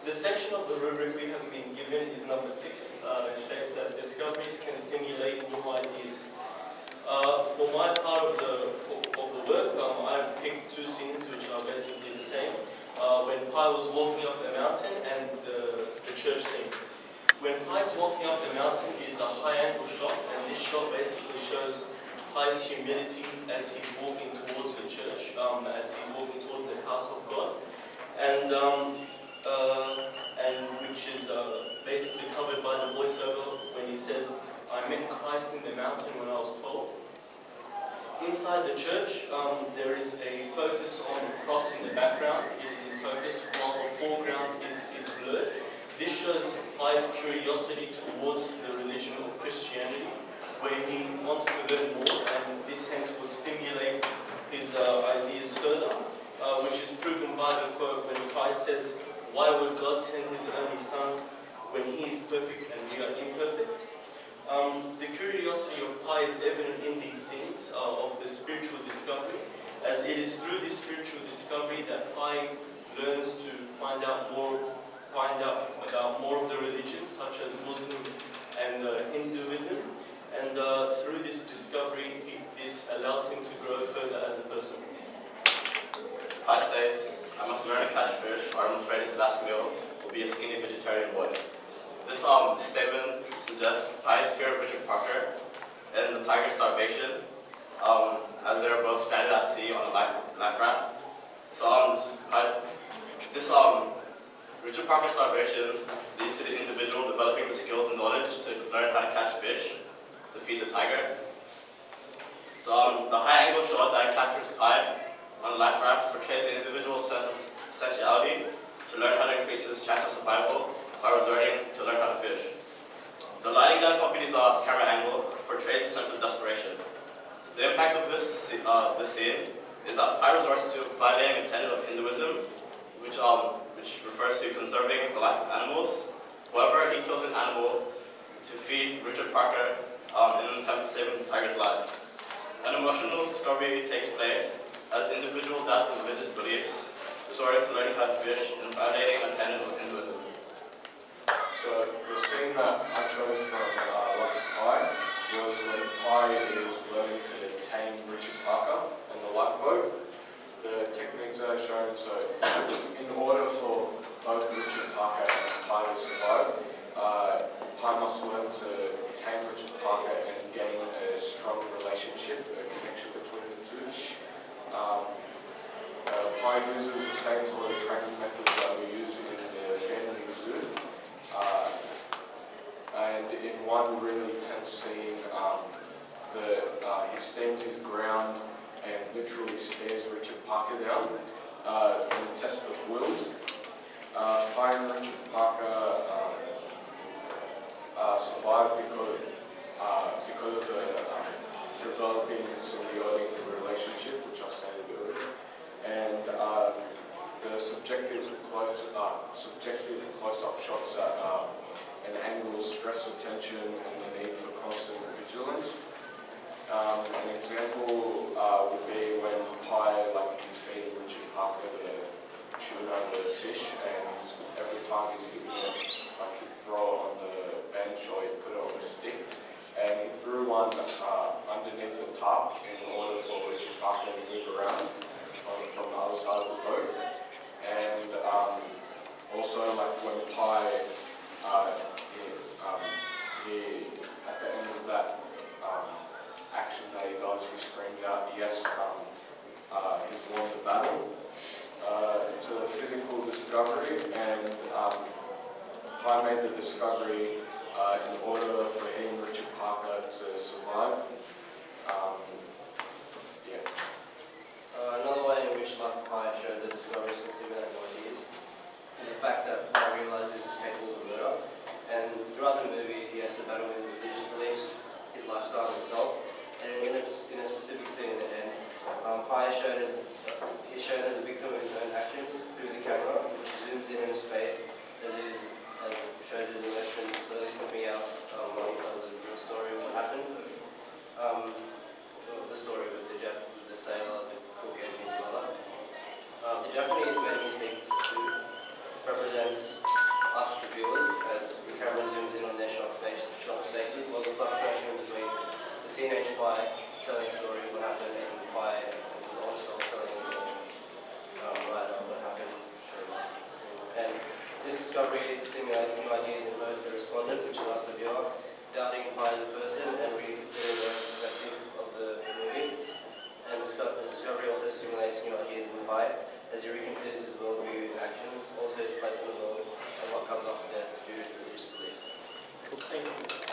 The section of the rubric we have been given is number 6. It states that discoveries can stimulate new ideas. For my part of the work, I've picked 2 scenes which are basically the same. When Pi was walking up the mountain and the church scene. When Pi's walking up the mountain, it is a high-angle shot, and this shot basically shows Pi's humility as he's walking towards the church, as he's walking towards the house of God, and which is basically covered by the voiceover when he says, "I met Christ in the mountain when I was 12." Inside the church, there is a focus on the cross in the background. It is in focus while the foreground is blurred. This shows Pi's curiosity towards the religion of Christianity, where he wants to learn more, and this hence will stimulate his ideas further, which is proven by the quote when Pi says, "Why would God send his only son when he is perfect and we are imperfect?" The curiosity of Pi is evident in these scenes of the spiritual discovery, as it is through this spiritual discovery that Pi learns to find out about more of the religions, such as Muslim and Hinduism, and through this discovery, this allows him to grow further as a person. Pi states, "I must learn to catch fish, or I'm afraid his last meal will be a skinny vegetarian boy." This statement suggests Pi's fear of Richard Parker and the tiger starvation, as they are both stranded at sea on a life raft. So Richard Parker starvation leads to the individual developing the skills and knowledge to learn how to catch fish to feed the tiger. So the high-angle shot that captures Pi on a life raft portrays the individual's sense of essentiality to learn how to increase his chance of survival by resorting to learn how to fish. The lighting that accompanies the camera angle portrays a sense of desperation. The impact of this scene is that Pi resorts to violating a tenet of Hinduism, which refers to conserving the life of animals. However, he kills an animal to feed Richard Parker in an attempt to save the tiger's life. An emotional discovery takes place as the individual doubts his religious beliefs, resorting to learning how to fish and violating a tenet of Hinduism. So the scene that I chose from Life of Pi was when Pi is learning to tame Richard Parker on the lifeboat. The techniques are shown, so in order for both Richard Parker and Pi to survive, Pi must learn to tame Richard Parker and gain a strong relationship, a connection between the two. Pi uses the same sort of training methods that we use in the family zoo. And in one really tense scene, he stands his ground and literally stares Richard Parker down in a test of wills. Pi and Richard Parker survived because of the developing symbiotic relationship, which I stated earlier, and the subjective close-up shots at an angle, stress, attention, and the need for constant vigilance. An example would be when Pi is feeding Richard Parker the tuna, the fish, and every time he's giving it, he'd throw it on the bench or he'd put it on a stick, and he threw one underneath the top in order for Richard Parker to move around from the other side of the boat. And also, when Pi, at the end of that action that he does, he screamed out, "Yes, he's won the battle." It's a physical discovery, and Pi made the discovery in order for him, Richard Parker, to survive. Another way in which Life of Pi shows that discoveries can stimulate more ideas is the fact that Pi realizes he's capable of murder, and throughout the movie he has to battle with his religious beliefs, his lifestyle himself, and in a specific scene in the end, Pi is shown as a victim of his own actions through the camera, which zooms in his face as it shows his emotions slowly slipping out when he tells the story of what happened. The story with the sailor, the cook, and his mother. The Japanese made me speak us, the viewers, as the camera zooms in on their shocked faces, while the fluctuation between the teenage Pi telling a story of what happened and Pi as his own self telling a story right of what happened. And this discovery stimulates new ideas in both the respondent, which is us, the viewer, doubting Pi as a person and reconsidering their perspective of the movie. And the discovery also stimulates new ideas in Pi as he reconsiders his worldview and actions, also his place in the world and what comes after death due to religious beliefs. Thank you.